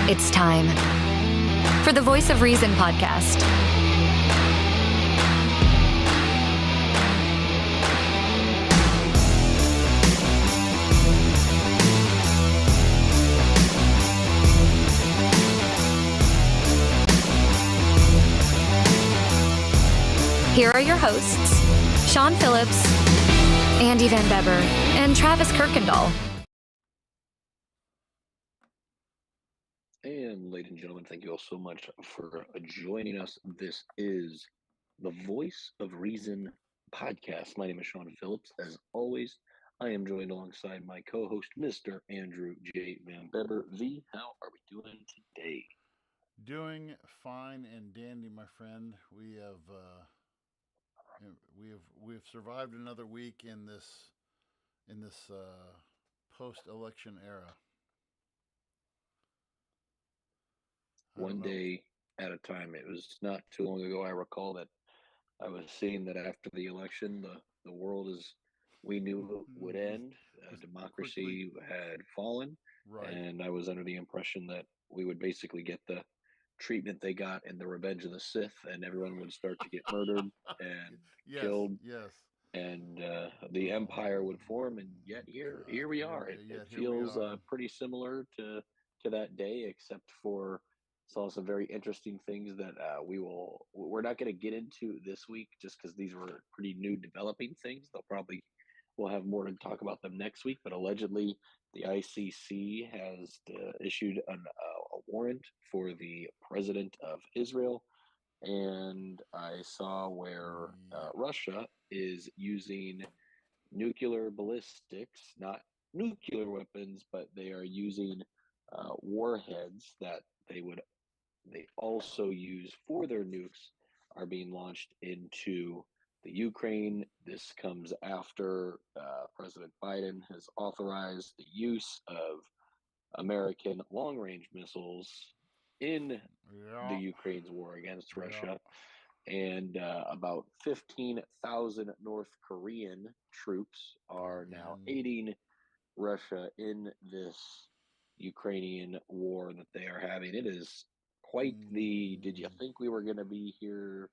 It's time for the Voice of Reason podcast. Here are your hosts, Sean Phillips, Andy Van Beber, and Travis Kirkendall. And ladies and gentlemen, thank you all so much for joining us. This is the Voice of Reason podcast. My name is Sean Phillips. As always, I am joined alongside my co-host, Mr. Andrew J. Van Beber. V, how are we doing today? Doing fine and dandy, my friend. We have survived another week in this post-election era. One day at a time. It was not too long ago, I recall, that I was saying that after the election, the world as we knew it would end. Democracy had fallen, Right. and I was under the impression that we would basically get the treatment they got in the Revenge of the Sith, and everyone would start to get murdered and Yes, killed, yes. and the empire would form. And yet here we are. It Here we feels are. pretty similar to that day, except for saw some very interesting things that we're not going to get into this week, just because these were pretty new developing things. We'll have more to talk about them next week. But allegedly, the ICC has issued a warrant for the president of Israel, and I saw where Russia is using nuclear ballistics, not nuclear weapons, but they are using warheads that they also use for their nukes are being launched into the Ukraine. This comes after President Biden has authorized the use of American long range missiles in the Yeah, Ukraine's war against yeah. Russia. And about 15,000 North Korean troops are now And aiding Russia in this Ukrainian war that they are having. It is quite the did you mm, think we were going to be here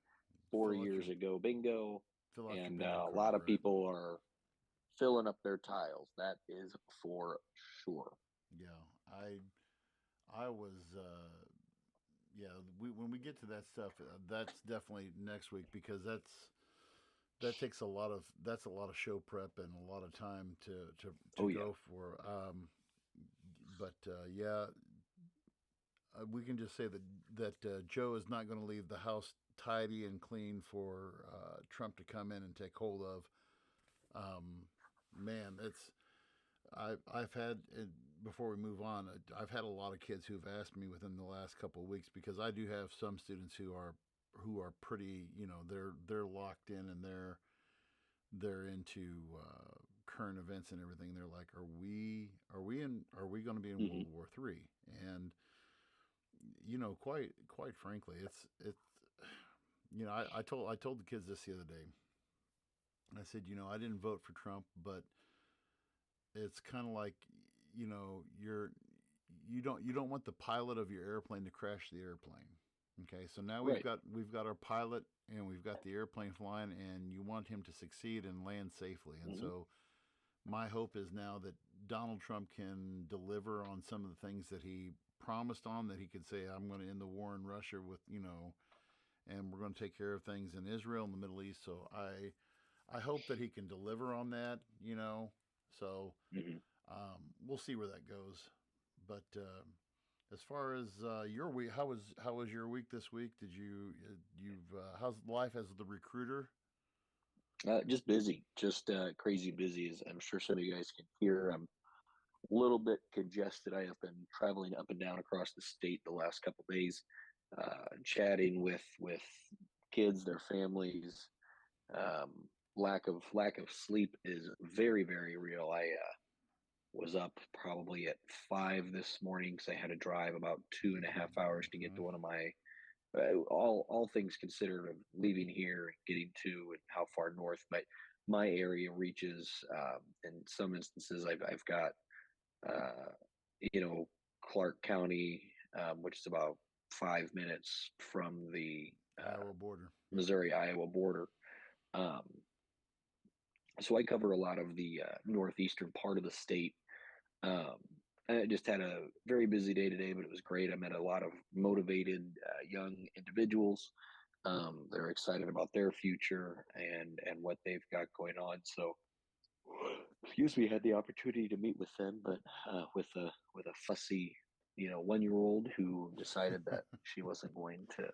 four feel like years you're ago bingo? feel like you're And being a lot of incorporate. people are filling up their tiles. That is for sure. Yeah, I was yeah. When we get to that stuff, that's definitely next week because that's a lot of show prep and a lot of time to Oh, yeah. go for. But yeah, we can just say that Joe is not going to leave the house tidy and clean for Trump to come in and take hold of. Man, I've had before we move on. I've had a lot of kids who've asked me within the last couple of weeks because I do have some students who are pretty, they're locked in and they're into current events and everything. They're like, are we going to be in Hmm. World War III? And quite frankly, it's I told the kids this the other day. I said, I didn't vote for Trump, but it's kind of like, you don't want the pilot of your airplane to crash the airplane. Okay, so now Right. we've got our pilot and we've got the airplane flying, and you want him to succeed and land safely. And Hmm. so my hope is now that Donald Trump can deliver on some of the things that he promised on, that he could say, I'm going to end the war in Russia with, and we're going to take care of things in Israel and the Middle East. So I hope that he can deliver on that, So Hmm. we'll see where that goes. But as far as your week, how was your week this week? Did you've how's life as the recruiter? Just busy, just crazy busy, as I'm sure some of you guys can hear. I'm a little bit congested. I have been traveling up and down across the state the last couple of days, chatting with kids, their families. Um, lack of sleep is very very real. I was up probably at 5 this morning because I had to drive about 2.5 hours to get Mm-hmm. to one of my all things considered of leaving here and getting to and how far north my area reaches. In some instances, I've got uh, Clark County, which is about 5 minutes from the Iowa border. Missouri-Iowa border. Um, so I cover a lot of the northeastern part of the state. Um, and I just had a very busy day today, but it was great. I met a lot of motivated young individuals. They're excited about their future and what they've got going on. So, excuse me, had the opportunity to meet with them, but with a fussy, 1 year old who decided that she wasn't going to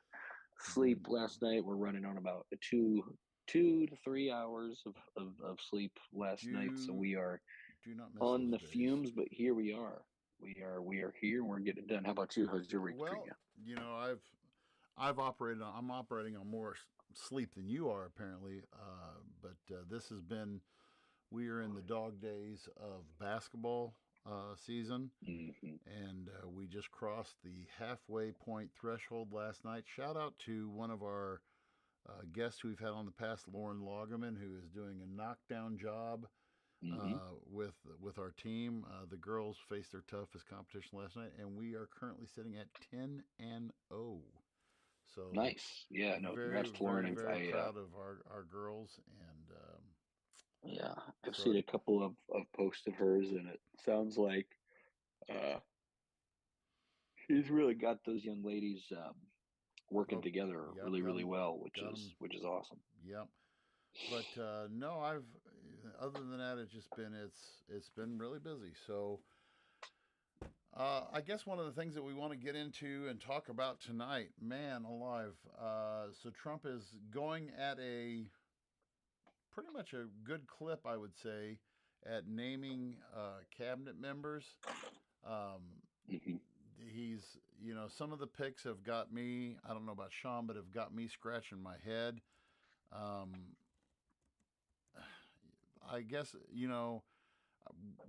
sleep last night. We're running on about 2 to 3 hours of sleep last night, so Do we are do not miss on those the days. fumes. But here we are. We are here. We're getting it done. How about you? How's your week treating Well, I've operated. I'm operating on more sleep than you are apparently. But this has been. We are in the dog days of basketball season, you? and we just crossed the halfway point threshold last night. Shout out to one of our guests who we've had on the past, Lauren Loggerman, who is doing a knockdown job Hmm. with our team. The girls faced their toughest competition last night, and we are currently sitting at 10-0. So Nice. Yeah. No. very, Congrats to very, Lauren. very proud of our girls, and Yeah, I've so seen a couple of posts of hers, and it sounds like uh, she's really got those young ladies working oh, together yep, really, really well, got them, which is awesome. yep. But no, I've other than that, it's been really busy. So I guess one of the things that we want to get into and talk about tonight, man alive. So Trump is going at a pretty much a good clip, I would say, at naming cabinet members. Um, Hmm. he's, some of the picks have got me. I don't know about Sean, but have got me scratching my head. Um, I guess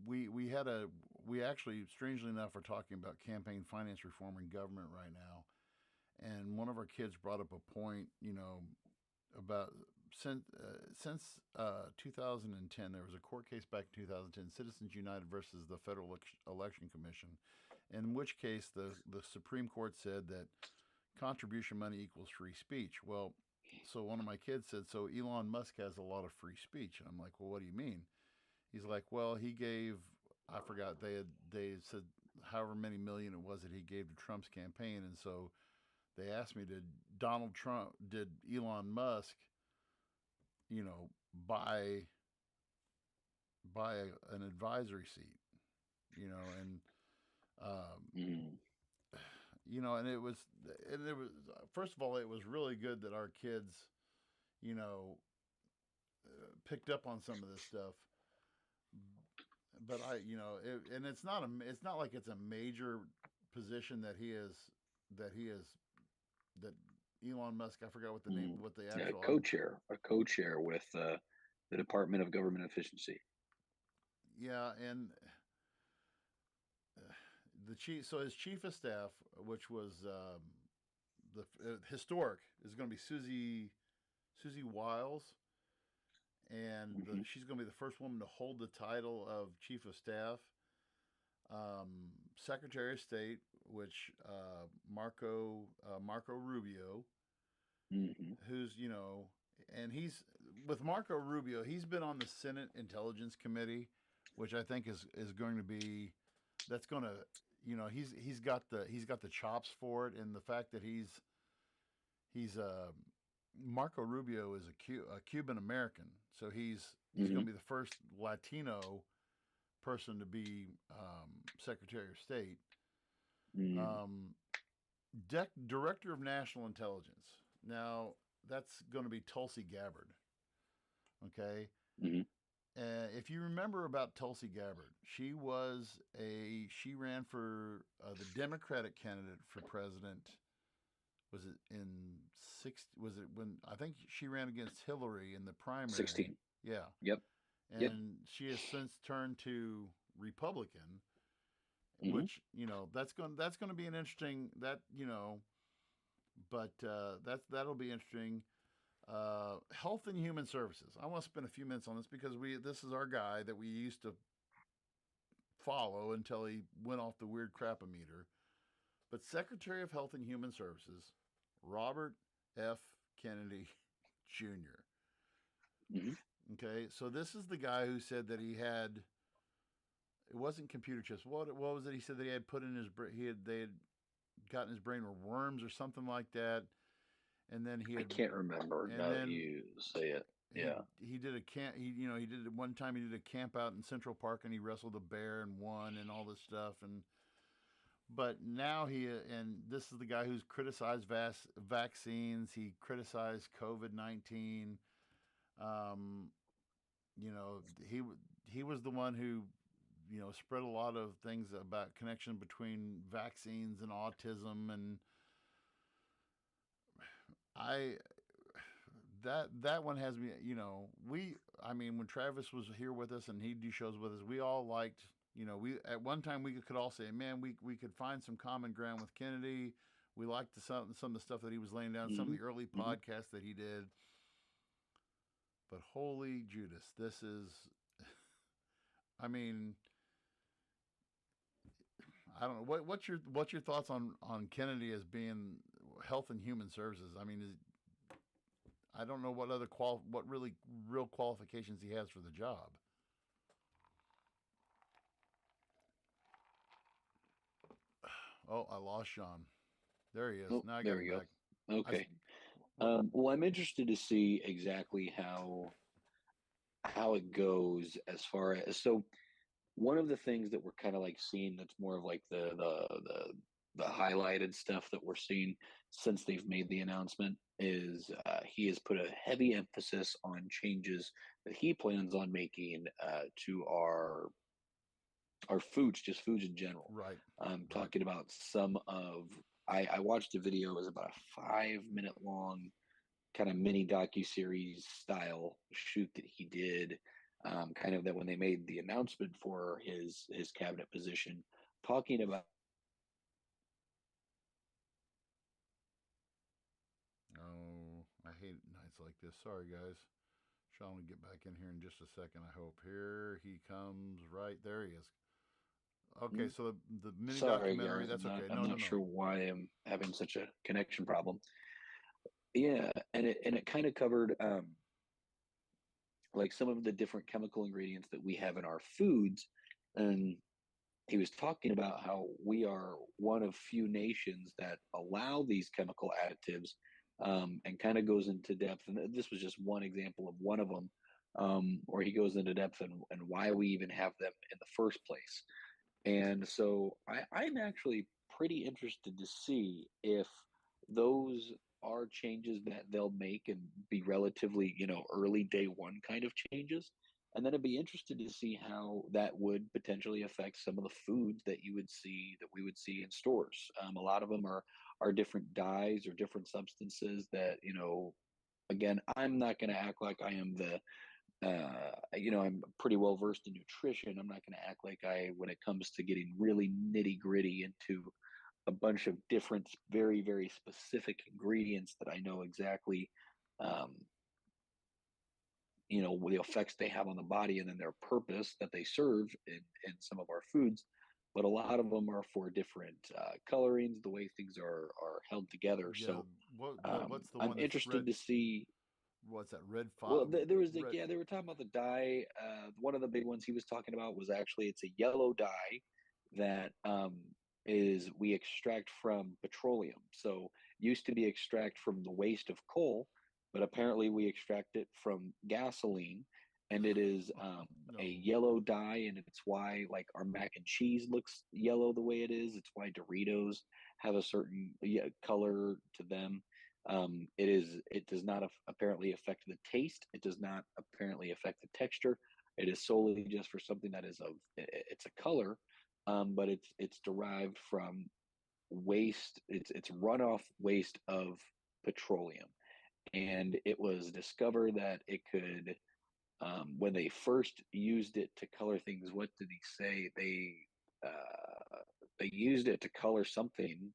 we actually, strangely enough, are talking about campaign finance reform in government right now, and one of our kids brought up a point, about since 2010, there was a court case back in 2010, Citizens United versus the Federal Election Commission, in which case the Supreme Court said that contribution money equals free speech. Well, so one of my kids said, so Elon Musk has a lot of free speech. And I'm like, well, what do you mean? He's like, well, he gave, I forgot, they said however many million it was that he gave to Trump's campaign. And so they asked me, did Elon Musk, buy an advisory seat, and um, Hmm. and it was first of all, it was really good that our kids, you know, picked up on some of this stuff. But and it's not like it's a major position that he is, that Elon Musk, I forgot what the name, Mm. what the Yeah, actual, a co-chair with the Department of Government Efficiency. yeah, and the chief, so his chief of staff, which was the historic, is going to be Susie Wiles, and Hmm. she's going to be the first woman to hold the title of chief of staff. Secretary of State, which Marco Rubio, Hmm. who's and he's with Marco Rubio. He's been on the Senate Intelligence Committee, which I think is going to be, that's going to, he's got the chops for it, and the fact that he's Marco Rubio is a Cuban American, so he's Hmm. going to be the first Latino person to be Secretary of State. Mm. Um, Director of National Intelligence. Now that's going to be Tulsi Gabbard. Okay, Hmm. if you remember about Tulsi Gabbard, she ran for the Democratic candidate for president. Was it in Was it when, I think she ran against Hillary in the primary? 16. Yeah, Yep. Yep. and she has since turned to Republican, Hmm. which that's going to be an interesting, but that'll be interesting. Health and Human Services. I want to spend a few minutes on this because this is our guy that we used to follow until he went off the weird crapometer. But Secretary of Health and Human Services, Robert F. Kennedy Jr. Hmm. Okay, so this is the guy who said that he had, it wasn't computer chips. What was it? He said that he had put in his they had gotten his brain were worms or something like that, and then he I had, can't remember and now that then you say it. he Yeah. he did a camp. He did it one time. He did a camp out in Central Park, and he wrestled a bear and won, and all this stuff. And but now and this is the guy who's criticized vaccines. He criticized COVID-19. Um, you know, he was the one who spread a lot of things about connection between vaccines and autism, and I that one has me. I mean, when Travis was here with us and he'd do shows with us, we all liked. We at one time we could all say, man, we could find some common ground with Kennedy. We liked some of the stuff that he was laying down, some of Hmm. the early Hmm. podcasts that he did. But holy Judas, this is. I mean, I don't know what's your thoughts on Kennedy as being Health and Human Services. I mean, I don't know what other what really real qualifications he has for the job. Oh, I lost Sean. There he is. Oh, Now I got there him we go. back. I Okay. what? Well, I'm interested to see exactly how it goes as far as so. One of the things that we're kind of like seeing that's more of like the highlighted stuff that we're seeing since they've made the announcement is he has put a heavy emphasis on changes that he plans on making to our foods, just foods in general. Right, right. Talking about some of I watched a video. It was about a 5 minute long kind of mini docu series style shoot that he did, kind of that when they made the announcement for his cabinet position, talking about Oh, I hate nights like this. Sorry, guys. Sean will get back in here in just a second. I hope. Here he comes. Right there, he is. Okay, hmm, so the mini sorry documentary. guys, That's okay. I'm No, no, not no. sure why I'm having such a connection problem. Yeah, and it kind of covered like some of the different chemical ingredients that we have in our foods, and he was talking about how we are one of few nations that allow these chemical additives, and kind of goes into depth. And this was just one example of one of them, where he goes into depth and why we even have them in the first place. And so I'm actually pretty interested to see if those are changes that they'll make and be relatively, early day one kind of changes. And then I'd be interested to see how that would potentially affect some of the foods that we would see in stores. A lot of them are different dyes or different substances that, again, I'm not going to act like I am I'm pretty well versed in nutrition. I'm not going to act like when it comes to getting really nitty gritty into a bunch of different, very, very specific ingredients that I know exactly, um, the effects they have on the body and then their purpose that they serve in some of our foods. But a lot of them are for different colorings, the way things are held together. Yeah. So What's the I'm one that's interested red? to see. What's that? Red Well, five? there was Red. yeah, they were talking about the dye. One of the big ones he was talking about was actually it's a yellow dye that is we extract from petroleum. So used to be extract from the waste of coal, but apparently we extract it from gasoline, and it is a No. yellow dye, and it's why like our mac and cheese looks yellow the way it is. It's why Doritos have a certain color to them. It does not apparently affect the taste. It does not apparently affect the texture. It is solely just for something that is it's a color, but it's derived from waste. It's runoff waste of petroleum, and it was discovered that it could, when they first used it to color things. What did he say? They used it to color something,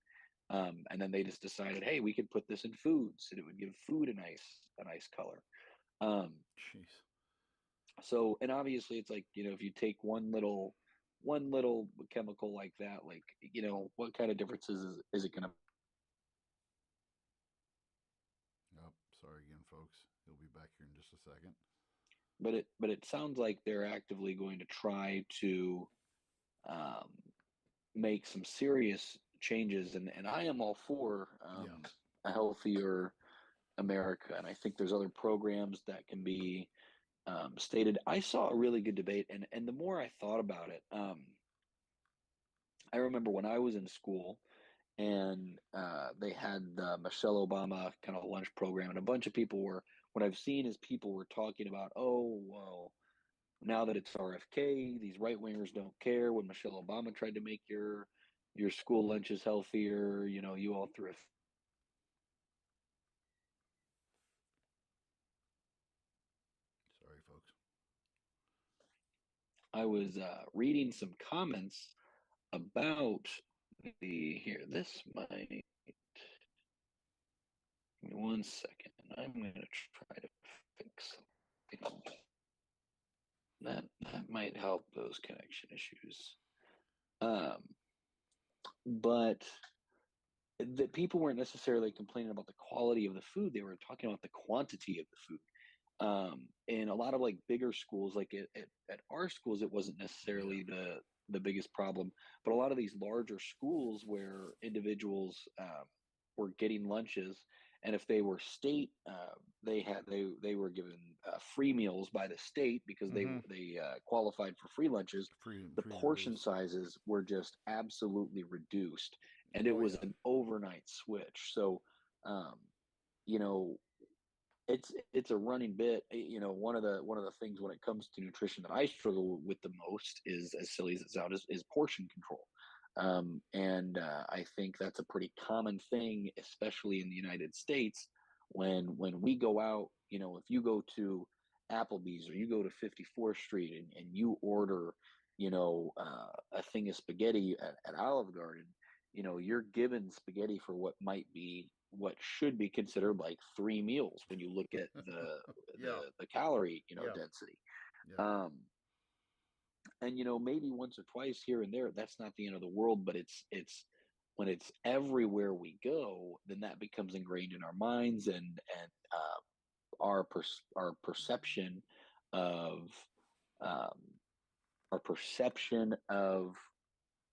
and then they just decided, hey, we could put this in foods, and it would give food a nice color. Um, Jeez. so, and obviously, it's like if you take one little one little chemical like that, like, what kind of differences is it going to? Oh, sorry again, folks. He'll be back here in just a second. But it sounds like they're actively going to try to um, make some serious changes, and I am all for Yeah. a healthier America, and I think there's other programs that can be stated. I saw a really good debate, and the more I thought about it, I remember when I was in school, and they had the Michelle Obama kind of lunch program, and a bunch of people were. What I've seen is people were talking about, oh well, now that it's RFK, these right wingers don't care. When Michelle Obama tried to make your school lunches healthier, you all threw a. Sorry, folks. I was reading some comments about the here. This might. Give me 1 second. I'm going to try to fix something. That might help those connection issues. But the people weren't necessarily complaining about the quality of the food. They were talking about the quantity of the food. In a lot of like bigger schools, like at our schools, it wasn't Yeah. necessarily the biggest problem, but a lot of these larger schools where individuals were getting lunches, and if they were state, they were given free meals by the state because they Mm-hmm. they qualified for free lunches. The Free and portion reduced. sizes were just absolutely reduced, and it Oh was yeah. an overnight switch. So, um, you know, it's a running bit. One of the things when it comes to nutrition that I struggle with the most is, as silly as it sounds, is portion control. And I think that's a pretty common thing, especially in the United States. When we go out, if you go to Applebee's or you go to 54th Street and you order, a thing of spaghetti at Olive Garden, you're given spaghetti for what should be considered like three meals when you look at the Yeah. the calorie Yeah. density. Yeah. um and maybe once or twice here and there, that's not the end of the world, but it's when it's everywhere we go, then that becomes ingrained in our minds, and our perception of um, our perception of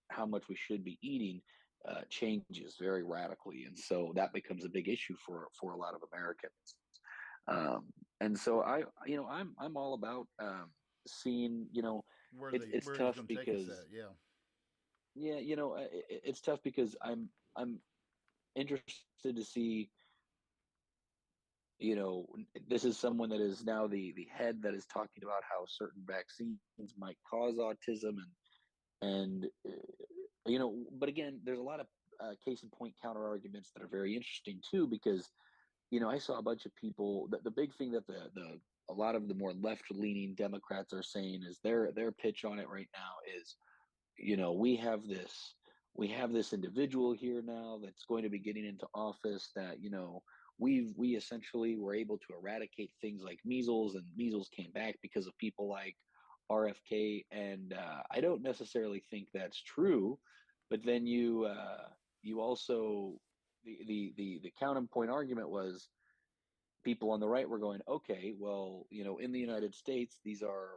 how much we should be eating changes very radically, and so that becomes a big issue for a lot of Americans. Um, and so I'm all about seeing. It's Where he's tough going to take us because at? Yeah. yeah, it's tough because I'm interested to see. This is someone that is now the head that is talking about how certain vaccines might cause autism, and but again, there's a lot of case in point counter arguments that are very interesting too, because I saw a bunch of people. The big thing that the a lot of the more left leaning Democrats are saying is their pitch on it right now is, we have this individual here now that's going to be getting into office that we essentially were able to eradicate things like measles, and measles came back because of people like RFK. And I don't necessarily think that's true, but then you also the counterpoint argument was people on the right were going, okay, well, in the United States, these are,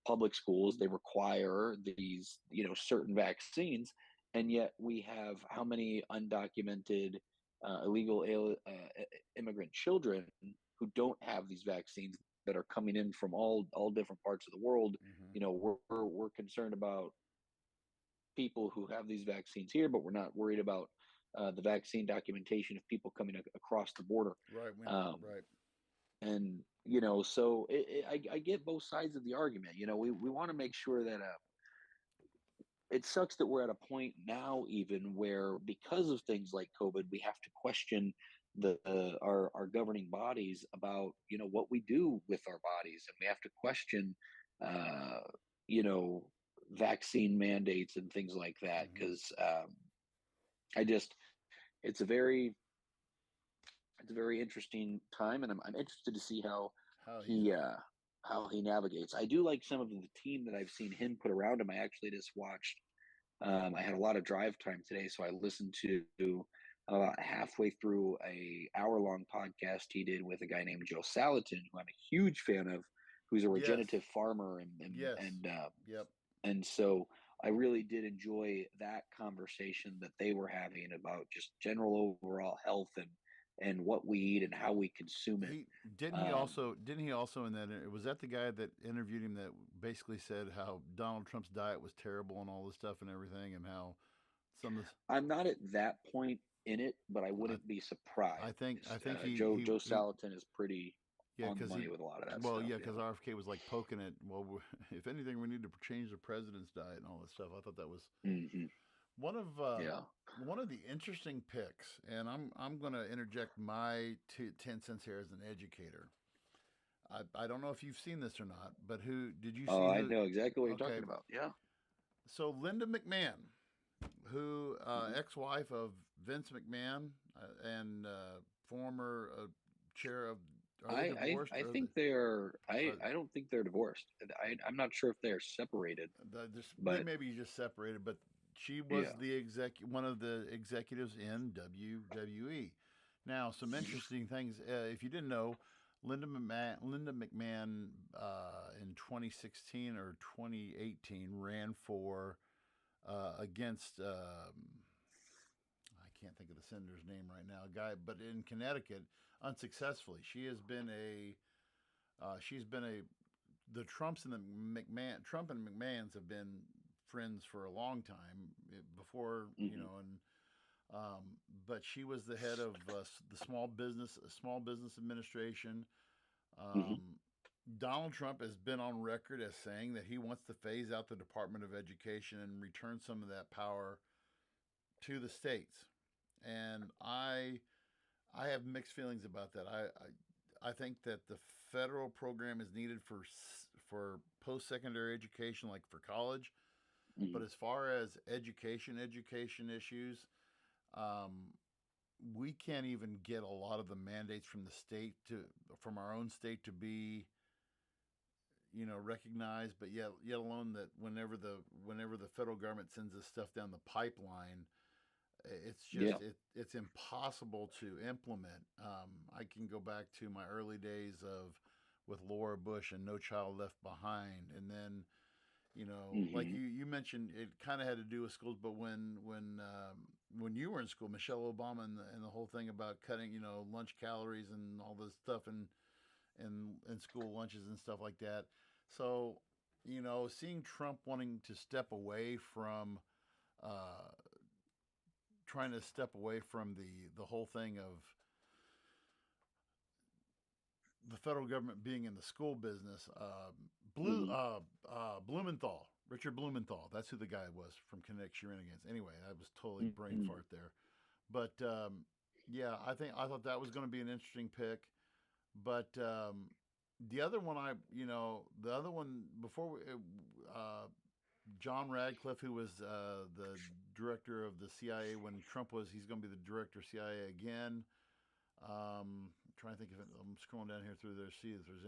public schools, they require these, certain vaccines. And yet we have how many undocumented illegal immigrant children who don't have these vaccines that are coming in from all different parts of the world. Mm-hmm. We're concerned about people who have these vaccines here, but we're not worried about the vaccine documentation of people coming across the border. Right. Um, Right. and so I get both sides of the argument. We want to make sure that it sucks that we're at a point now, even where because of things like COVID, we have to question our governing bodies about what we do with our bodies, and we have to question uh, you know vaccine mandates and things like that, Mm-hmm. because I just it's a very interesting time, and I'm interested to see how How he's he how he navigates. I do like some of the team that I've seen him put around him. I actually just watched. I had a lot of drive time today, so I listened to about halfway through a hour long podcast he did with a guy named Joe Salatin, who I'm a huge fan of, who's a Yes. regenerative farmer Yes. Yep. and so I really did enjoy that conversation that they were having about just general overall health and what we eat and how we consume it. He didn't he Um, also didn't he also in that was that the guy that interviewed him that basically said how Donald Trump's diet was terrible and all this stuff and everything and how some of this I'm not at that point in it, but I I wouldn't be I surprised. think Joe Salatin is pretty yeah on the because money with a lot of that well stuff. yeah Yeah. because RFK was like poking it well if anything we need to change the president's diet and all this stuff. I thought that was Hmm. one of Yeah. one of the interesting picks, and I'm going to interject my 10 cents here as an educator. I don't know if you've seen this or not, but who did you Oh, see I who? know exactly what you're Okay, talking about. Yeah. so Linda McMahon, who Hmm. ex-wife of Vince McMahon and former chair of, are they divorced I or think they're are I don't think they're divorced. I'm not sure if they're separated, they but may be just separated? But she was yeah. the one of the executives in WWE. Now, some Hmm. interesting things. If you didn't know, Linda McMahon in 2016 or 2018 ran for against I can't think of the senator's name right now, guy, but in Connecticut unsuccessfully. She's been a the Trumps and the Trump and McMahons have been friends for a long time before Hmm. and but she was the head of the Small Business Administration. Hmm. Um, Donald Trump has been on record as saying that he wants to phase out the Department of Education and return some of that power to the states. And I have mixed feelings about that. I think that the federal program is needed for post secondary education, like for college. But Hmm. as far as education issues, um, we can't even get a lot of the mandates from the state from our own state to be recognized. But yet alone that whenever the federal government sends this stuff down the pipeline, it's Yeah. just it's impossible to implement. I can go back to my early days of with Laura Bush and No Child Left Behind, and then like Hmm. you mentioned, it kind of had to do with schools. But when you were in school, Michelle Obama and the whole thing about cutting lunch calories and all this stuff and school lunches and stuff like that. So seeing Trump wanting to step away from uh, trying to step away from the whole thing of the federal government being in the school business. Hmm. Blumenthal, Richard Blumenthal. That's who the guy was from Connect Shenanigans. Anyway, I was totally brain Hmm. fart there, but yeah, I thought that was going to be an interesting pick. But the other one, the other one before John Radcliffe, who was the director of the CIA when Trump was, he's going to be the director of CIA again. I'm trying to think of it. I'm scrolling down here through there to see if there's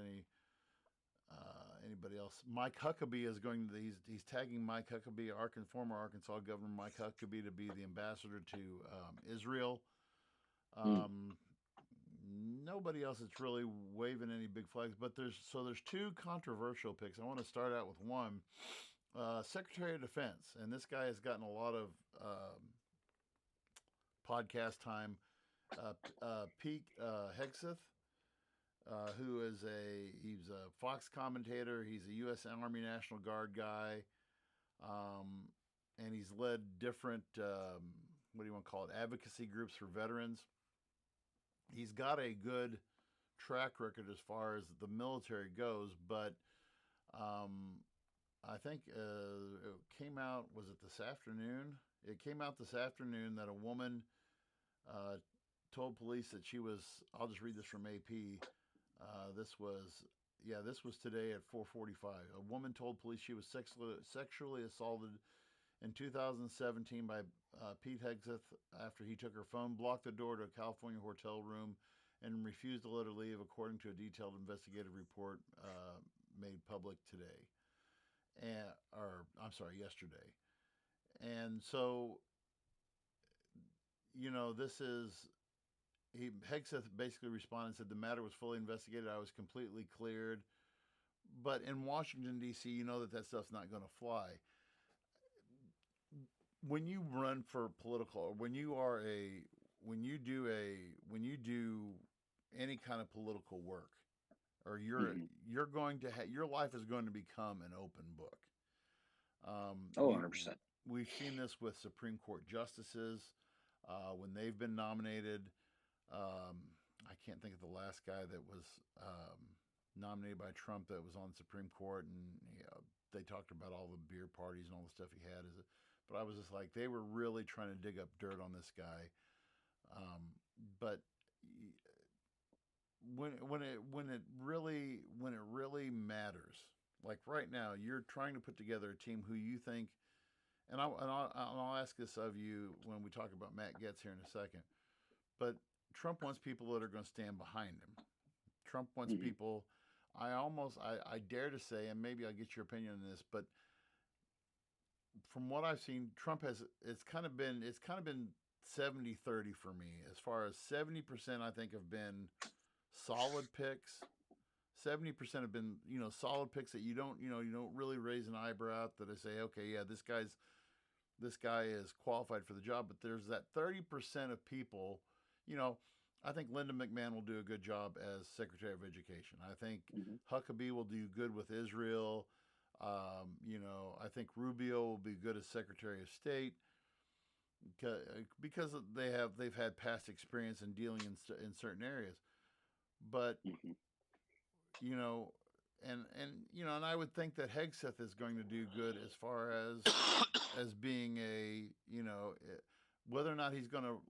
anybody else. Mike Huckabee is going to. He's tagging Mike Huckabee, former Arkansas Governor Mike Huckabee, to be the ambassador to Israel. Hmm. Um, Nobody else is really waving any big flags, but there's two controversial picks. I want to start out with one. Secretary of Defense, and this guy has gotten a lot of podcast time. Pete Hegseth, who is he's a Fox commentator. He's a U.S. Army National Guard guy, and he's led different what do you want to call it, advocacy groups for veterans. He's got a good track record as far as the military goes, but um, I think it came out. Was it this afternoon? It came out this afternoon that a woman uh, told police that she was. I'll just read this from AP. This was today at 4:45. A woman told police she was sexually assaulted in 2017 by Pete Hegseth after he took her phone, blocked the door to a California hotel room, and refused to let her leave, according to a detailed investigative report made public today, and or I'm sorry, yesterday. And so, this is Hegseth basically responded and said the matter was fully investigated. I was completely cleared. But in Washington D.C., you know that stuff's not going to fly. When you run for political, or when you do any kind of political work, or you're going to your life is going to become an open book. 100%. We've seen this with Supreme Court justices when they've been nominated. I can't think of the last guy that was nominated by Trump that was on the Supreme Court, and they talked about all the beer parties and all the stuff he had. But I was just like, they were really trying to dig up dirt on this guy. But when it really matters, like right now, you're trying to put together a team who you think, and I'll ask this of you when we talk about Matt Gaetz here in a second, but Trump wants people that are going to stand behind him. Trump wants people. I dare to say, and maybe I'll get your opinion on this, but from what I've seen, Trump it's kind of been 70-30 for me. As far as 70%, I think have been solid picks. 70% have been, solid picks that you don't really raise an eyebrow at, that I say, okay, yeah, this guy is qualified for the job. But there's that 30% of people, I think Linda McMahon will do a good job as Secretary of Education. I think Huckabee will do good with Israel. I think Rubio will be good as Secretary of State because they've had past experience in dealing in certain areas. But and I would think that Hegseth is going to do good as far as being whether or not he's going to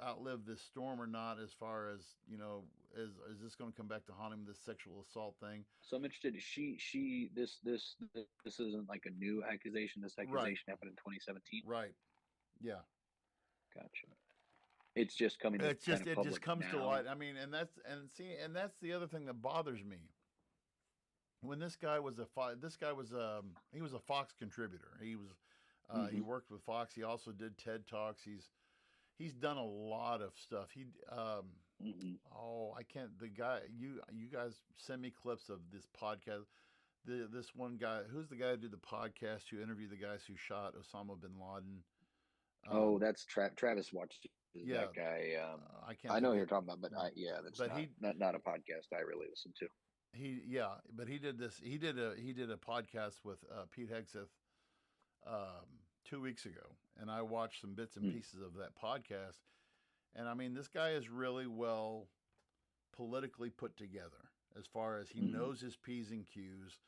outlive this storm or not, as far as is this going to come back to haunt him, this sexual assault thing? So I'm interested. This isn't like a new accusation. This accusation happened in 2017. Right. Yeah. Gotcha. It's just coming. It just comes now. to light. I mean, and that's the other thing that bothers me. When this guy was he was a Fox contributor. He was he worked with Fox. He also did TED Talks. He's done a lot of stuff. I can't. The guy you guys send me clips of this podcast. This one guy, who's the guy who did the podcast who interviewed the guys who shot Osama bin Laden? That's Travis watched. Yeah, that guy. I know who you're talking about, but that's not a podcast I really listen to. But he did this. He did a podcast with Pete Hegseth 2 weeks ago, and I watched some bits and pieces of that podcast. And I mean, this guy is really well politically put together, as far as he knows his P's and Q's.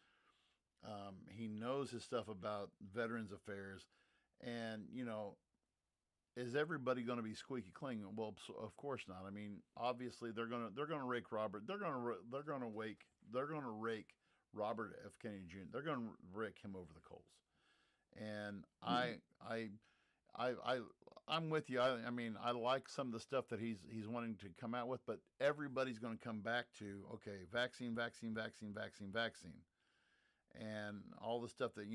He knows his stuff about Veterans Affairs, and is everybody going to be squeaky clean? Well, of course not. I mean, obviously they're going to rake Robert. They're going to rake Robert F. Kennedy Jr. They're going to rake him over the coals. And I'm with you. I mean, I like some of the stuff that he's wanting to come out with, but everybody's going to come back to, okay, vaccine, and all the stuff that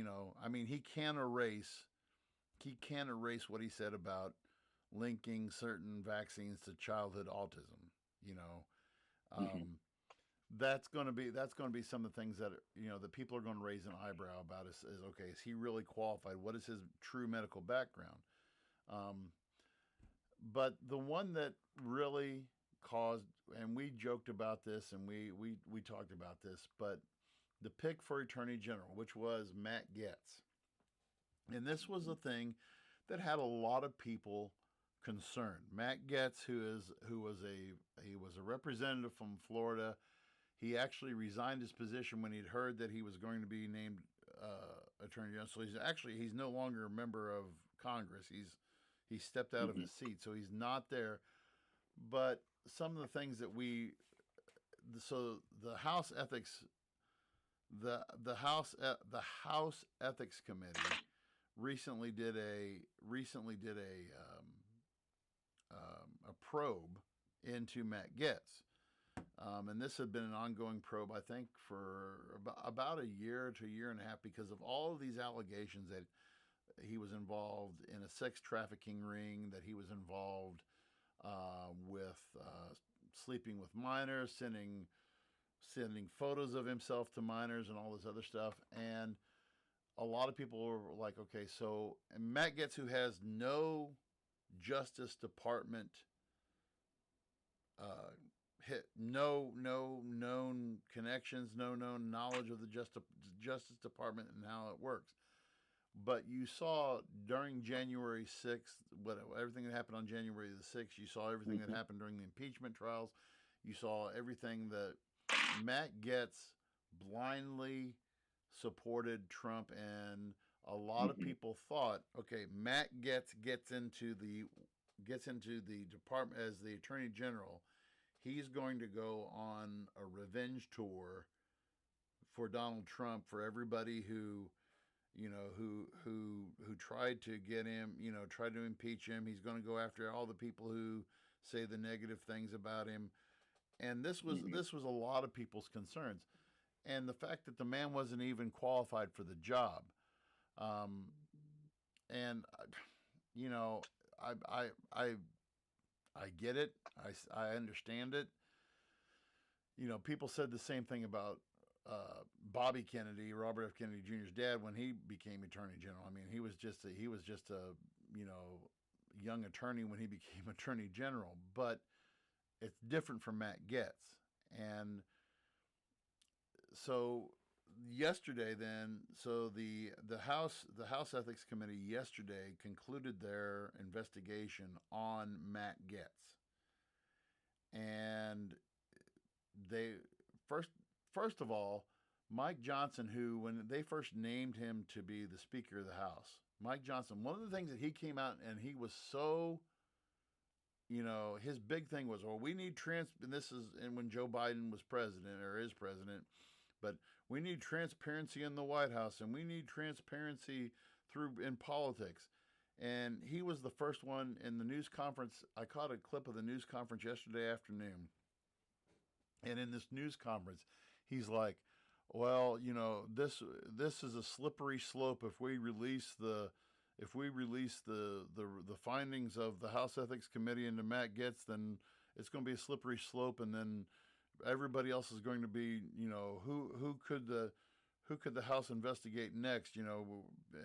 I mean, he can't erase what he said about linking certain vaccines to childhood autism. That's going to be some of the things that that people are going to raise an eyebrow about. Is okay, is he really qualified? What is his true medical background? But the one that really caused, and we joked about this, and we talked about this, but the pick for Attorney General, which was Matt Gaetz. And this was a thing that had a lot of people concerned. Matt Gaetz, who was a representative from Florida. He actually resigned his position when he'd heard that he was going to be named Attorney General. So he's no longer a member of Congress. He stepped out of his seat, so he's not there. But some of the things that the House Ethics, the House Ethics Committee recently did a probe into Matt Gaetz. And this had been an ongoing probe, I think, for about a year to a year and a half because of all of these allegations that he was involved in a sex trafficking ring, that he was involved with sleeping with minors, sending photos of himself to minors, and all this other stuff. And a lot of people were like, okay, so and Matt Gaetz, who has no Justice Department, no known connections, no known knowledge of the Justice Department and how it works. But you saw during January 6th, everything that happened on January the 6th, you saw everything that happened during the impeachment trials. You saw everything that Matt Gaetz blindly supported Trump, and a lot of people thought, okay, Matt Gaetz gets into the department as the Attorney General. He's going to go on a revenge tour for Donald Trump, for everybody who tried to get him, tried to impeach him. He's going to go after all the people who say the negative things about him. And this was a lot of people's concerns. And the fact that the man wasn't even qualified for the job. I get it. I understand it. People said the same thing about Bobby Kennedy, Robert F. Kennedy Jr.'s dad, when he became Attorney General. I mean, he was just a young attorney when he became Attorney General. But it's different from Matt Gaetz. And so yesterday, the House Ethics Committee yesterday concluded their investigation on Matt Gaetz, and they first of all, Mike Johnson, who when they first named him to be the Speaker of the House, Mike Johnson, one of the things that he came out and he was so, his big thing was, well, we need and when Joe Biden was president or is president, but we need transparency in the White House, and we need transparency in politics. And he was the first one in the news conference. I caught a clip of the news conference yesterday afternoon. And in this news conference, he's like, well, this is a slippery slope. If we release the findings of the House Ethics Committee into Matt Gaetz, then it's going to be a slippery slope, and then everybody else is going to be, who could the House investigate next?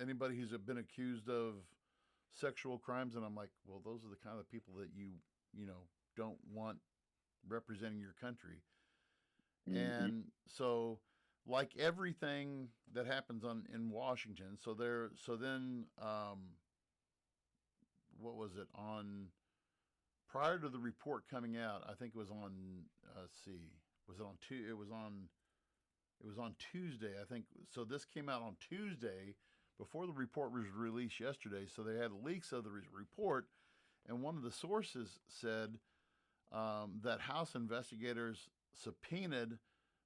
Anybody who's been accused of sexual crimes. And I'm like, well, those are the kind of people that you don't want representing your country. And so, like everything that happens in Washington, what was it on? Prior to the report coming out, I think it was on. It was on Tuesday, I think. So this came out on Tuesday before the report was released yesterday. So they had leaks of the report, and one of the sources said that House investigators subpoenaed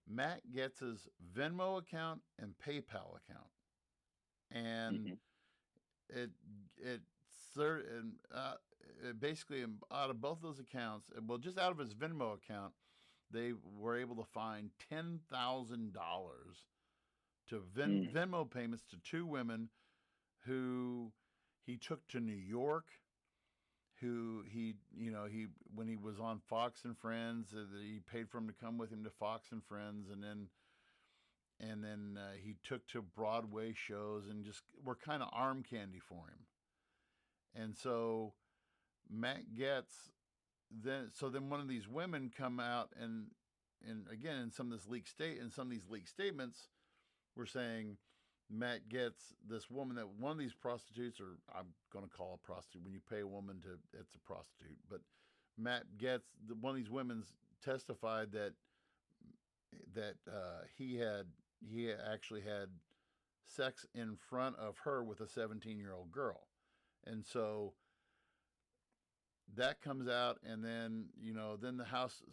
Matt Gaetz's Venmo account and PayPal account, and it basically, out of both those accounts, well, just out of his Venmo account, they were able to find $10,000 to Venmo payments to two women who he took to New York, who when he was on Fox and Friends, he paid for him to come with him to Fox and Friends, and then he took to Broadway shows and just were kind of arm candy for him. And so Matt Gaetz, then one of these women come out and again in some of these leaked statements, were saying Matt Gaetz, this woman, that one of these prostitutes, or I'm going to call a prostitute, when you pay a woman it's a prostitute, but Matt Gaetz, one of these women testified that he actually had sex in front of her with a 17-year-old girl. And so that comes out, and then then the House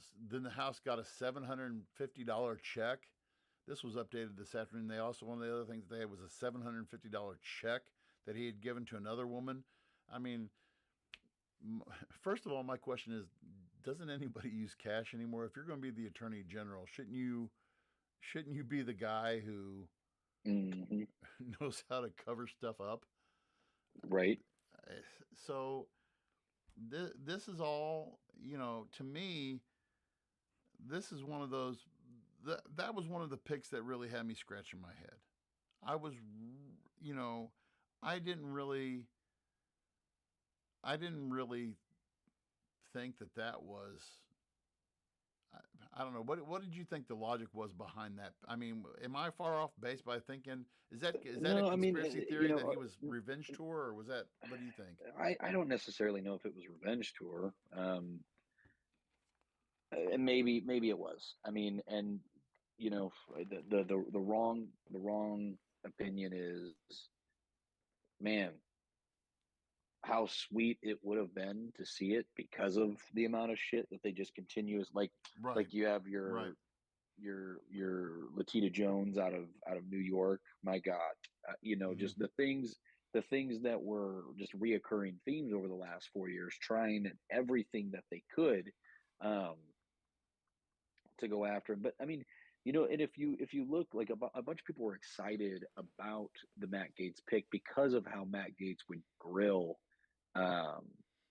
got a $750 check. This was updated this afternoon. They also, one of the other things that they had was a $750 check that he had given to another woman. I mean, first of all, my question is, doesn't anybody use cash anymore? If you're going to be the attorney general, shouldn't you be the guy who Hmm. knows how to cover stuff up? Right. Uh, So this is all, to me, this is one of those that was one of the picks that really had me scratching my head. I was, you know, I didn't really, I didn't really think that was. I don't know. What did you think the logic was behind that? I mean, am I far off base by thinking is that a No, I mean, conspiracy theory that he was revenge tour, or was that? What do you think? I don't necessarily know if it was revenge tour. And maybe it was. I mean, and the wrong opinion is, man, how sweet it would have been to see it because of the amount of shit that they just continuous Right, like you have right. your Latita Jones out of New York. My God, Hmm. just the things that were just reoccurring themes over the last 4 years, trying everything that they could, um, to go after him. But I mean, and if you look, like a bunch of people were excited about the Matt Gaetz pick because of how Matt Gaetz would grill, um,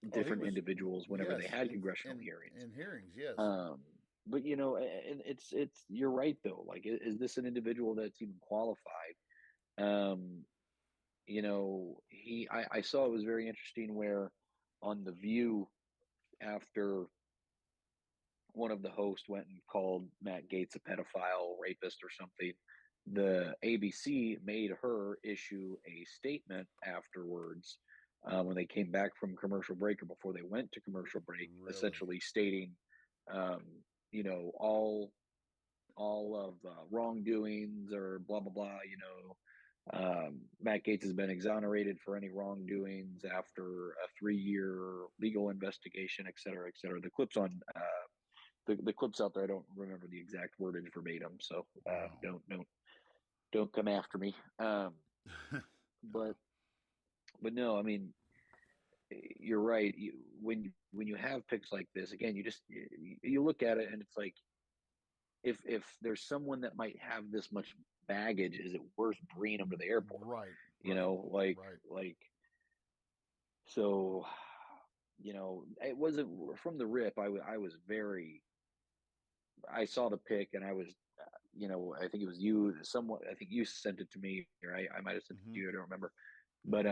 Oh, he different was. individuals whenever they Yes, had congressional hearings. in hearings. Yes. Um, but and it's you're right though. Like, is this an individual that's even qualified? Um, I saw it was very interesting where on The View, after one of the hosts went and called Matt Gaetz a pedophile, rapist, or something, the ABC made her issue a statement afterwards, when they came back from commercial break or before they went to commercial break, Really. essentially stating, um, all of wrongdoings or blah blah blah. Matt Gaetz has been exonerated for any wrongdoings after a 3-year legal investigation, et cetera, et cetera. The clips out there. I don't remember the exact wordage verbatim, so Wow. don't come after me. But No. but no, I mean, you're right. When you have picks like this, again, you look at it and it's like, if there's someone that might have this much baggage, is it worth bringing them to the airport? Right. You Right. know, like Right. like so. It wasn't from the rip. I was very. I saw the pick and I was, I think it was you, someone, I think you sent it to me, or I might have sent it Hmm. to you. I don't remember. But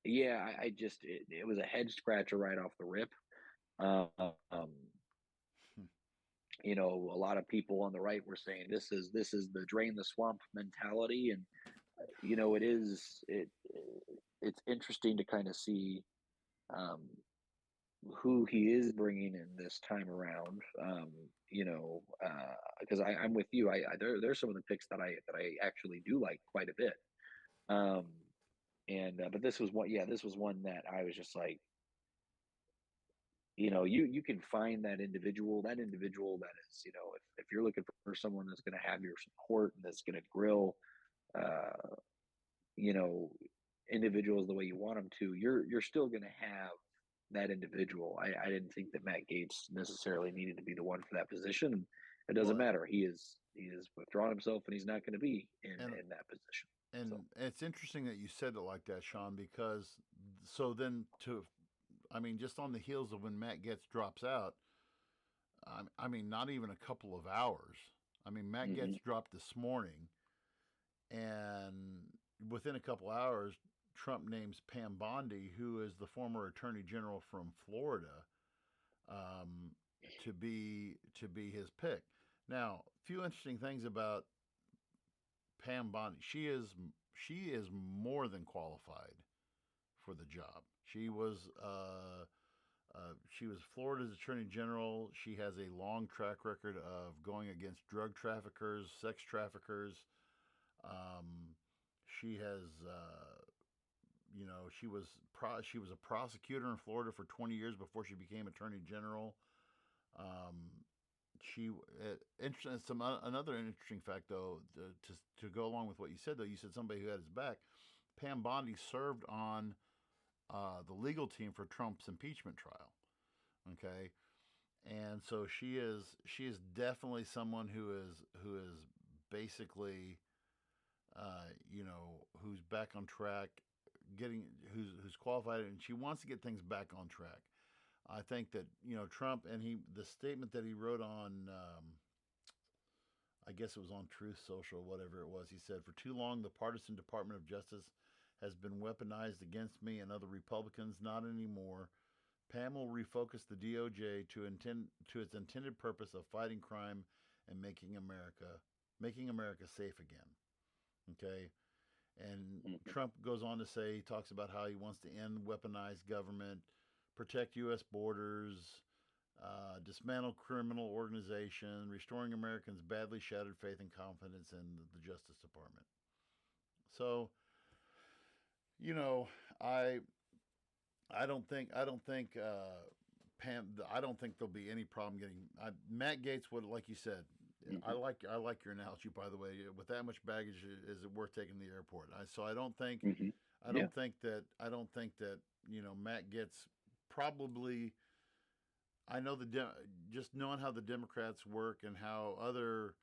yeah, I just, it was a head scratcher right off the rip. Um, um, a lot of people on the right were saying this is the drain the swamp mentality, and it's interesting to kind of see, um, who he is bringing in this time around. Because I'm with you. There's some of the picks that I actually do like quite a bit. Um, and but this was one. Yeah, this was one that I was just like, you can find that individual that is, if you're looking for someone that's going to have your support and that's going to grill, uh, you know, individuals the way you want them to, you're still going to have that individual. I didn't think that Matt Gaetz necessarily needed to be the one for that position. It doesn't Well, matter. He is withdrawn himself, and he's not going to be in and in that position. So, and it's interesting that you said it like that, Sean, because so then I mean, just on the heels of when Matt Getz drops out, I mean, not even a couple of hours. I mean, Matt hmm Getz dropped this morning, and within a couple hours, Trump names Pam Bondi, who is the former Attorney General from Florida, um, to be his pick. Now, a few interesting things about Pam Bondi. She is more than qualified for the job. She was Florida's Attorney General. She has a long track record of going against drug traffickers, sex traffickers. Um, she has, she was a prosecutor in Florida for 20 years before she became Attorney General. Um, she interesting. Another interesting fact, though, to go along with what you said, though, you said somebody who had his back. Pam Bondi served on the legal team for Trump's impeachment trial. Okay, and so she is definitely someone who is basically who's back on track, getting who's qualified, and she wants to get things back on track. I think that Trump, and the statement that he wrote on, I guess it was on Truth Social, whatever it was. He said, "For too long, the partisan Department of Justice has been weaponized against me and other Republicans. Not anymore. Pam will refocus the DOJ to its intended purpose of fighting crime and making America safe again." Okay, and Mhm. Trump goes on to say, he talks about how he wants to end weaponized government, protect U.S. borders, dismantle criminal organization, restoring Americans' badly shattered faith and confidence in the Justice Department. So, you know, I I don't think Pam. I don't think there'll be any problem getting Matt Gates. Would, like you said. Mhm. I like your analogy, by the way. With that much baggage, is it worth taking to the airport? So I don't think Mhm. I Yeah. don't think that Matt Gaetz probably. I know just knowing how the Democrats work and how other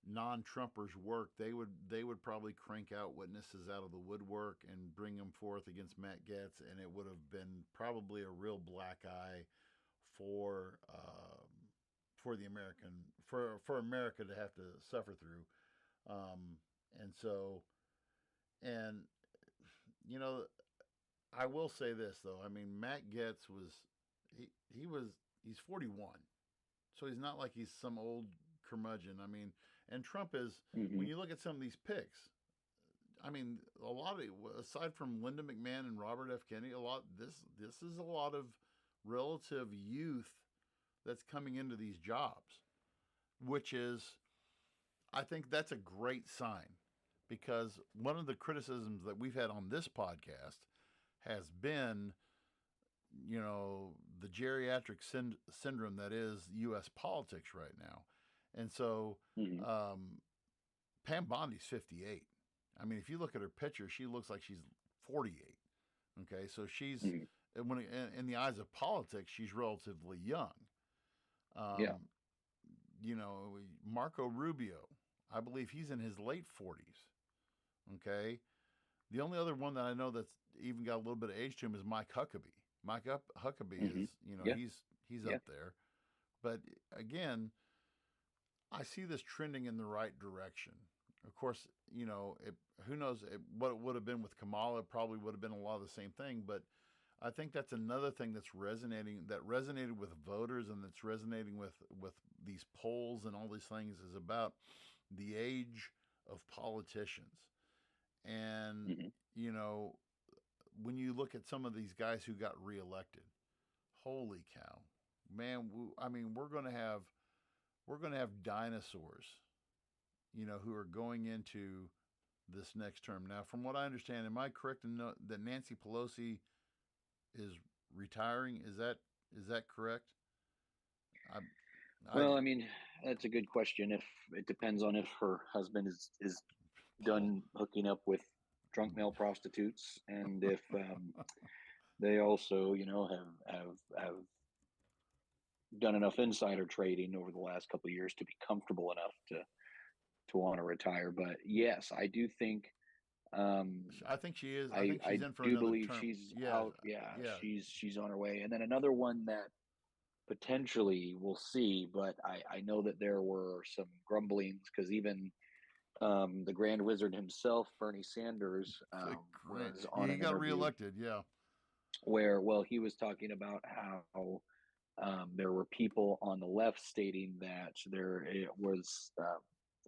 non-Trumpers work, they would probably crank out witnesses out of the woodwork and bring them forth against Matt Gaetz, and it would have been probably a real black eye for for the American for America to have to suffer through. Um, and so, and you know, I will say this though. I mean, Matt Gaetz he he was he's 41, so he's not like he's some old curmudgeon. I mean, and Trump is, when Mhm. you look at some of these picks. I mean, a lot of aside from Linda McMahon and Robert F. Kennedy, a lot this is a lot of relative youth that's coming into these jobs, which is, I think that's a great sign, because one of the criticisms that we've had on this podcast has been, the geriatric syndrome that is U.S. politics right now. And so, Mhm. um, Pam Bondi's 58. I mean, if you look at her picture, she looks like she's 48. Okay, so Mhm. in the eyes of politics, she's relatively young. Yeah. Um, Marco Rubio, I believe he's in his late 40s. Okay, the only other one that I know that's even got a little bit of age to him is Mike Huckabee. Huckabee is, Mhm. Yeah. he's Yeah. up there. But again, I see this trending in the right direction. Of course, who knows what it would have been with Kamala? It probably would have been a lot of the same thing. But I think that's another thing that resonated with voters, and that's resonating with these polls and all these things, is about the age of politicians. And Mhm. you know, when you look at some of these guys who got reelected, holy cow, man! I mean, we're going to have dinosaurs, who are going into this next term. Now, from what I understand, am I correct in that Nancy Pelosi is retiring? Is that correct? I, I, Well, I mean, that's a good question. If it depends on if her husband is Paul. done hooking up with drunk male prostitutes, and if they also, have done enough insider trading over the last couple of years to be comfortable enough to want to retire. But yes, I do think um, I think she is. I I think I she's in for do another believe term. she's Yeah, out. Yeah, yeah. she's on her way. And then another one that potentially we'll see, but I know that there were some grumblings because even the Grand Wizard himself, Bernie Sanders, The was on he an got interview reelected. Yeah. where, well, he was talking about how there were people on the left stating that there it was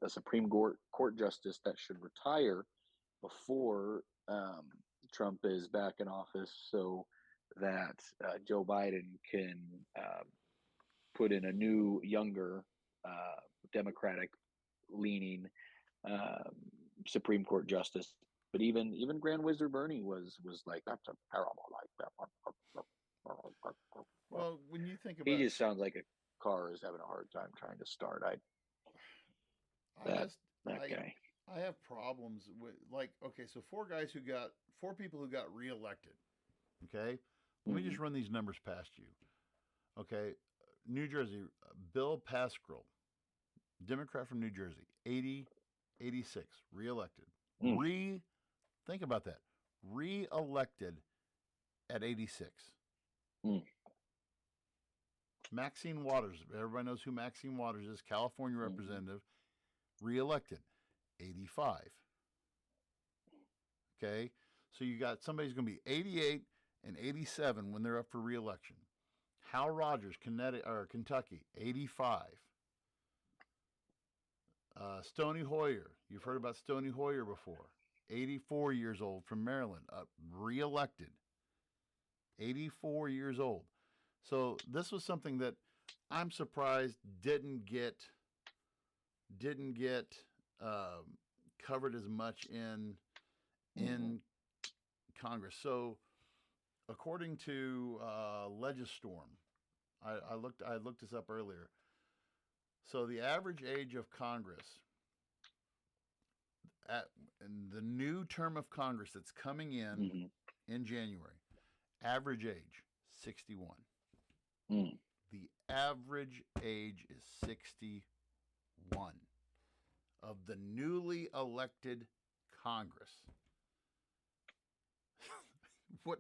a Supreme Court justice that should retire before Trump is back in office, so that Joe Biden can uh, put in a new, younger, Democratic leaning uh, Supreme Court justice. But even Grand Wizard Bernie was like, that's a terrible, like that. Well, when you think He about, just sounds like a car is having a hard time trying to start. I I that just that I guy. I have problems with, like, okay, so four people who got reelected. Okay, let me just Hmm. run these numbers past you. Okay, New Jersey, Bill Pascrell, Democrat from New Jersey, 86, reelected. Think about that. Reelected at 86. Maxine Waters, everybody knows who Maxine Waters is, California representative, reelected, 85. Okay, so you got somebody's going to be 88 and 87 when they're up for reelection. Hal Rogers, Kentucky, 85. Stony Hoyer, you've heard about Stony Hoyer before, 84 years old from Maryland, reelected, 84 years old. So this was something that I'm surprised didn't get covered as much in Congress. So according to Legistorm, I looked this up earlier. So the average age of Congress in the new term of Congress that's coming in January, average age 61. The average age is 61 of the newly elected Congress. What,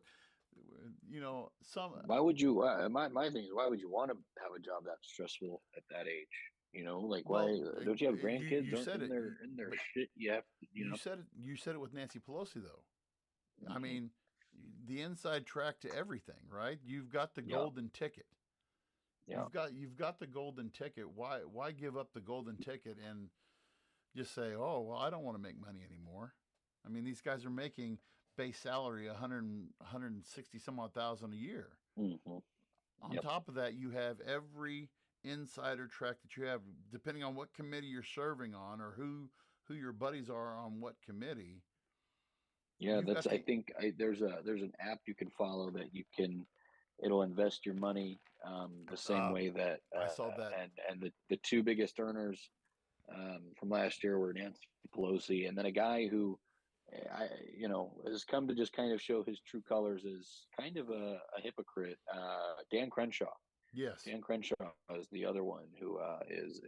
Why would you? My thing is, why would you want to have a job that stressful at that age? Why don't you have grandkids? You said in their shit. You have to, You said it with Nancy Pelosi though. I mean, the inside track to everything, right? You've got the golden ticket. Yeah. You've got the golden ticket. Why give up the golden ticket and just say, oh well, I don't want to make money anymore? I mean, these guys are making base salary 160 some odd thousand a year. On top of that, you have every insider track that you have, depending on what committee you're serving on or who your buddies are on what committee. Yeah, I think there's an app you can follow that it'll invest your money the same way that I saw that. And the two biggest earners from last year were Nancy Pelosi and then a guy who has come to just kind of show his true colors as kind of a hypocrite, Dan Crenshaw. Yes. Dan Crenshaw is the other one who is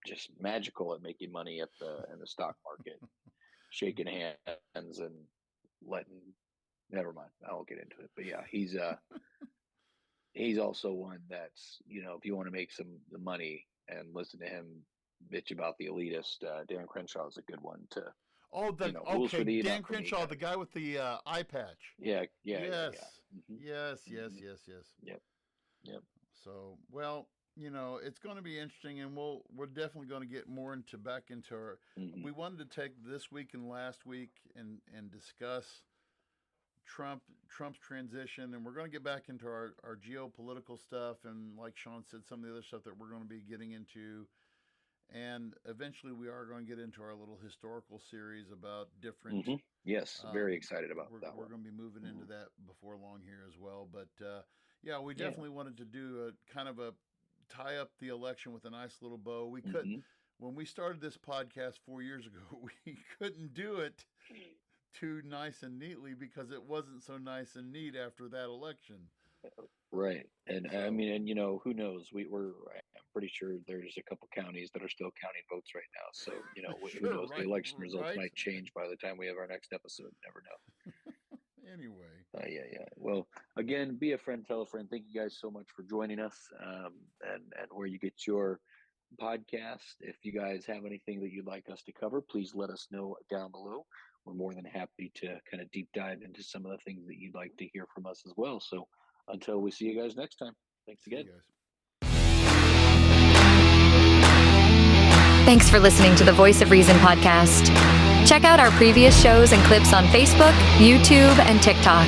just magical at making money in the stock market, shaking hands and letting. Never mind, I won't get into it. But yeah, he's also one that's if you want to make the money and listen to him bitch about the elitist, Dan Crenshaw is a good one to. Oh, okay. Dan Crenshaw, the guy with the eye patch. Yeah. Yes. Yeah. Yes. Yep. So, well, it's going to be interesting, and we're definitely going to get more back into our. We wanted to take this week and last week and discuss Trump's transition, and we're going to get back into our geopolitical stuff, and like Sean said, some of the other stuff that we're going to be getting into. And eventually we are going to get into our little historical series about different... Yes, very excited about that. We're going to be moving into that before long here as well. But, we definitely wanted to do a kind of a tie up the election with a nice little bow. We couldn't... When we started this podcast 4 years ago, we couldn't do it too nice and neatly because it wasn't so nice and neat after that election. Right. And so, I mean, and who knows? I'm pretty sure there's a couple counties that are still counting votes right now. So, who knows? The election results might change by the time we have our next episode. Never know. Anyway. Yeah. Well, again, be a friend, tell a friend. Thank you guys so much for joining us and where you get your podcast. If you guys have anything that you'd like us to cover, please let us know down below. We're more than happy to kind of deep dive into some of the things that you'd like to hear from us as well. So until we see you guys next time, thanks again. Thanks for listening to the Voice of Reason podcast. Check out our previous shows and clips on Facebook, YouTube, and TikTok.